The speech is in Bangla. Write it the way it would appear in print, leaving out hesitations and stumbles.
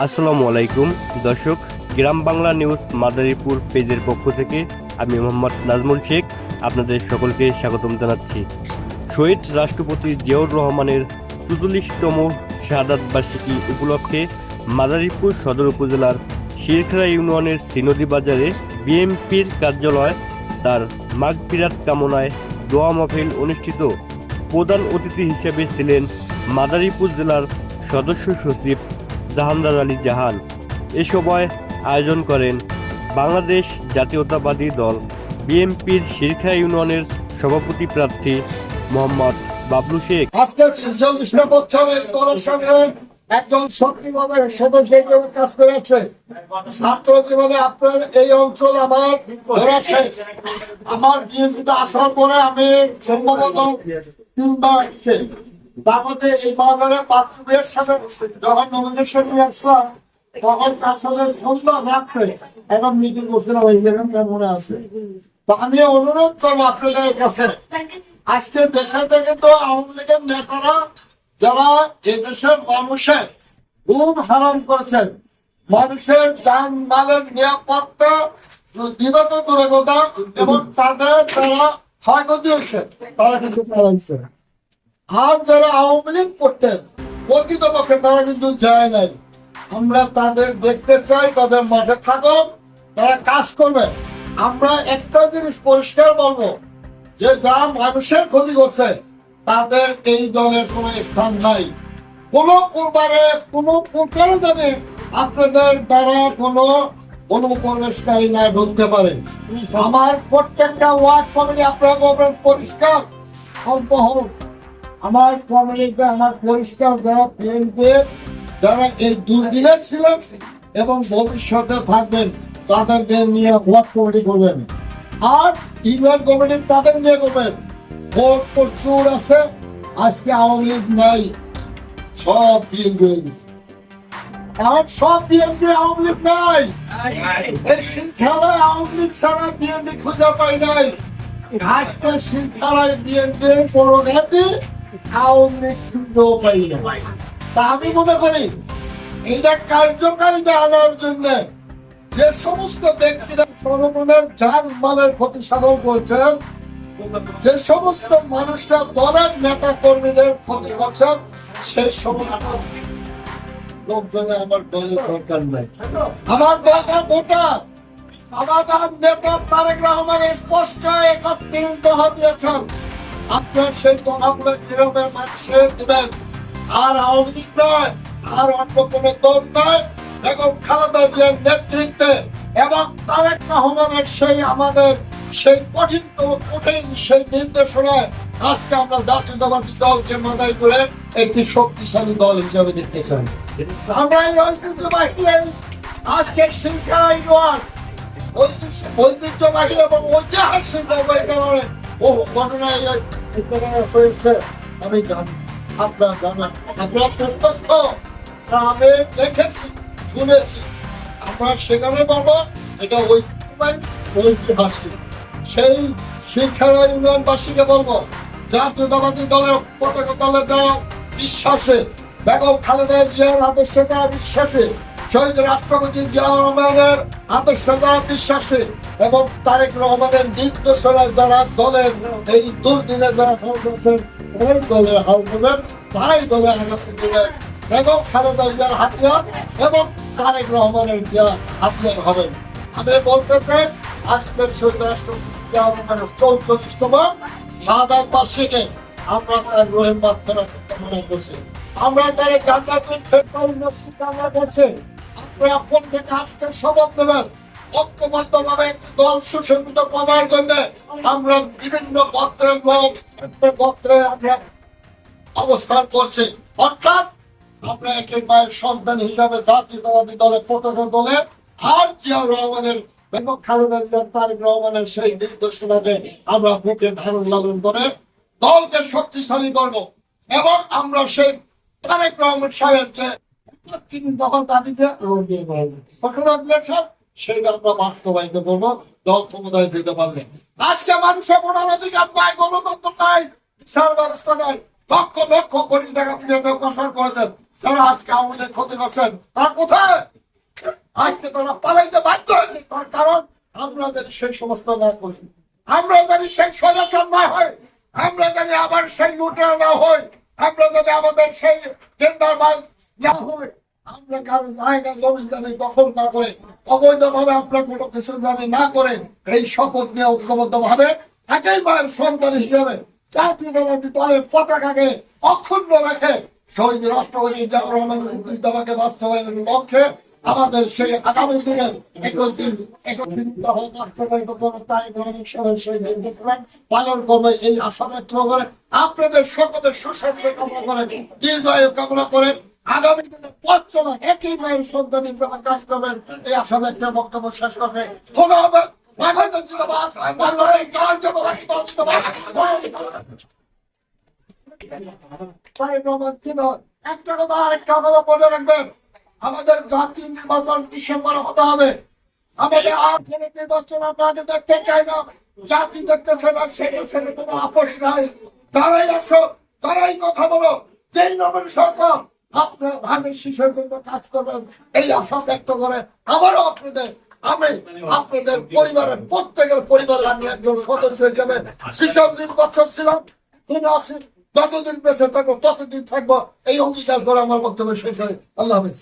আসসালামু আলাইকুম দর্শক, গ্রাম বাংলা নিউজ মাদারীপুর পেজের পক্ষ থেকে আমি মোহাম্মদ নাজমুল শেখ আপনাদের সকলকে স্বাগতম জানাচ্ছি। শহীদ রাষ্ট্রপতি জিয়াউর রহমানের ৪৪তম শাহাদাত বার্ষিকী উপলক্ষে মাদারীপুর সদর উপজেলার শিরখারা ইউনিয়নের সিনদী বাজারে বিএনপির কার্যালয়ে তার মাগফিরাত কামনায় দোয়া মাহফিল অনুষ্ঠিত। প্রধান অতিথি হিসেবে ছিলেন মাদারীপুর জেলার সদস্য সচিব জাহানদার আলী জাহান। এ সভায় আয়োজন করেন বাংলাদেশ জাতীয়তাবাদী দল বিএনপির শিরখারা ইউনিয়নের সভাপতি প্রার্থী মোহাম্মদ বাবলু শেখ। আজকে ৪৬ বছরের দলের সঙ্গে একজন সক্রিয়ভাবে সদস্য হিসেবে কাজ করে আসছে। ছাত্র জীবনে আপনার এই অঞ্চল আমার ধরেছে। আমার বিএনপিতে আসার পরে আমি সম্ভবত ৩বার আসছি। তার মধ্যে এই বাজারে বাথরুমের সাথে যখন নমিনেশন নিয়ে আসলাম তখন আসলে সন্ধ্যা রাত্রে এখন মিটিং করছিলাম, মনে আছে। তো আমি অনুরোধ করবো আপনাদের কাছে, আজকে দেশে থেকে তো আওয়ামী লীগের নেতারা যারা এদেশের মানুষের ঘুম হারাম করেছেন, মানুষের যান মালের নিরাপত্তা বিগত দূরে কথা এবং তাদের যারা ক্ষয়ক্ষতি হয়েছে তারা কিন্তু পালাইছে। আর যারা আওয়ামী লীগ করতেন প্রকৃতপক্ষে তারা কিন্তু যায় নাই। আমরা তাদের দেখতে চাই, তাদের মাঠে থাকুক, তারা কাজ করবে। আমরা একটা জিনিস পরিষ্কার বলবো যে যারা মানুষের ক্ষতি করছে তাদের এই দলের কোনো স্থান নাই। কোনো প্রকারে জানে আপনাদের দ্বারা কোনো অনুপ্রবেশকারী না ঢুকতে পারে। আমার প্রত্যেকটা ওয়ার্ড কমিটি আপনারা বলবেন পরিষ্কার অল্প হোক। আমার কমিটিতে আমার পরিষ্কার যারা বিএনপি যারা এই দুর্দিনে ছিলেন এবং ভবিষ্যতে থাকবেন তাদেরকে নিয়ে ওয়ার্ড কমিটি করবেন, আর ইউনিয়ন কমিটি তাদের নিয়ে করবেন। ভোট প্রচুর আছে, আজকে আওয়ামী লীগ নাই, সব বিএনপি। আর সব বিএনপি, আওয়ামী লীগ নাই। এই শৃঙ্খলায় আওয়ামী লীগ ছাড়া বিএনপি খুঁজে পাই নাই। আজকে শৃঙ্খলায় বিএনপি পরঘাটি, আওয়ামী লীগ খুঁজেও পাই না। তা আমি মনে করি এটা কার্যকারিতা আনার জন্য যে সমস্ত ব্যক্তিরা জনগণের যান মালের ক্ষতি সাধন করছেন, যে সমস্ত মানুষরা দলের নেতা কর্মীদের ক্ষতি করছেন, সেই সমস্ত লোকজনে আমার দলের দরকার নাই। আমার দরকার ভোটার। আমাদের নেতা তারেক রহমান স্পষ্ট ৩১ দফা দিয়েছেন, আপনার সেই দফাগুলো গ্রামের মানুষের দিবেন। আর আওয়ামী লীগ নয়, আর অন্য কোন দল নয়, এবং খালেদা জিয়ার নেতৃত্বে এবং তারেক রহমানের সেই আমাদের সেই কঠিন সেই নির্দেশনায় আজকে আমরা জাতীয়তাবাদী দলকে মাদাই করে একটি শক্তিশালী দল হিসেবে দেখতে চাই। আমরা এই ঐতিহ্যবাহী আজকে শৃঙ্খলা ইউনিয়ন ঐতিহ্যবাহী এবং ঐতিহাসিক কারণে বহু ঘটনা হয়েছে আমি জানি, আপনারা জানেন, আপনারা প্রত্যক্ষ আমি দেখেছি, শুনেছি। আমরা সেখানে পাবো এটা ঐতিহাসিক। সেই শিরখারা ইউনিয়নবাসীকে বলবো, জাতীয়তাবাদী দলের পতাকা দলের যারা বিশ্বাসে, বেগম খালেদা জিয়ার আদর্শে যারা বিশ্বাসে, শহীদ রাষ্ট্রপতি জিয়াউর রহমানের আদর্শে যারা বিশ্বাসে এবং তারেক রহমানের নির্দেশনায় যারা দলের এই দুর্দিনে যারা করছেন ওই দলের হাল দেবেন, তারাই দলের আগামী দিনের বেগম খালেদা জিয়ার হাতিয়ার এবং তারেক রহমানের হাতিয়ার হবেন। আমি বলতে চাই আজকের শহীদ রাষ্ট্রপতি জিয়াউর রহমানের ৪৪তম শাহাদাত বার্ষিকী আমরা তার রহিম মাগফিরাত কামনা করছি। আমরা তার জান্নাতুল ফেরদাউস নসিব কামনা করছি। আপনারা আপন থেকে আজকে শপথ নেবেন, ঐক্যবদ্ধভাবে একটি দল সুসংগঠিত করার জন্য আমরা বিভিন্ন গোত্রের লোক গোত্রে আমরা অবস্থান করছি। অর্থাৎ আমরা একই মায়ের সন্তান হিসাবে জাতীয়তাবাদী দলের পতাকা দলে আর জিয়াউর রহমানের বেগম খালেদা জিয়া তারেক রহমানের সেই নির্দেশনাকে আমরা বুকে ধারণ লালন করে দলকে শক্তিশালী করব এবং আমরা সেই তারেক রহমান সাহেবের যে তিনি দখল দাবিতে ঘোষণা দিয়েছেন সেটা আমরা বাস্তবায়িত করবো দল ক্ষমতায় যেতে পারলে। আজকে মানুষের ভোটার অধিকার নাই, গণতন্ত্র নাই, বিচার ব্যবস্থা নাই, লক্ষ লক্ষ কোটি টাকা ফিরে প্রসার করেছেন, যারা আজকে আমাদের ক্ষতি করছেন, তারা কোথায়? আজকে তারা পালাইতে বাধ্য হয়েছে, তার কারণ আমরা জানি সেই সমস্ত না করি, আমরা জানি সেই স্বৈরাচার না হয়, আমরা জানি আবার সেই লুটেরা না হয়, আমরা জানি আমাদের সেই টেন্ডারবাজ না হয়, আমরা কারো জায়গা জমি জানি দখল না করে, অবৈধভাবে আমরা কোনো কিছু জানি না করে, এই শপথ নিয়ে ঐক্যবদ্ধ ভাবে একই মায়ের সন্তান হিসেবে জাতীয়তাবাদী দলের পতাকাকে অক্ষুণ্ণ রেখে শহীদ রাষ্ট্রপতি জিয়াউর রহমানের মুক্তিদাবাকে বাস্তবায়নের লক্ষ্যে আমাদের সেই আগামী দিনে 31 দফা বাস্তবায়িত করার তারিখ সেই নির্দেশনা পালন করবে এই আশা ব্যক্ত করে আপনাদের সকলের সুস্বাস্থ্য কামনা করে দীর্ঘায়ু কামনা করে আগামী দিনে পথ চলা একই মায়ের সন্তান হিসেবে কাজ করবেন এই আশা ব্যক্ত বক্তব্য শেষ করছে। খোদা হবে বাংলাদেশ জিন্দাবাদ, বাংলাদেশ জাতীয়তাবাদী দল জিন্দাবাদ। একটা কথা আরেকটা কথা বলে রাখবেন, আমাদের জাতীয় নির্বাচন ডিসেম্বরে হতে হবে, আমাদের আর কোন নির্বাচন আমরা আগে দেখতে চাই না, জাতি দেখতে চাই না, সেটা সেটা কোনো আপোষ নাই। তারাই আসো, তারাই কথা বলো, যেই নবেন সরকার আপনার ধানের শীষের জন্য কাজ করবেন এই আশা ব্যক্ত করে আবারও আমি আপনাদের পরিবারের প্রত্যেকের পরিবারে আমি একজন সদস্য হিসেবে 46 বছর ছিলাম, যতদিন বেঁচে থাকবো ততদিন থাকবো, এই অঙ্গীকার করে আমার বক্তব্য শেষ হয়। আল্লাহ হাফেজ।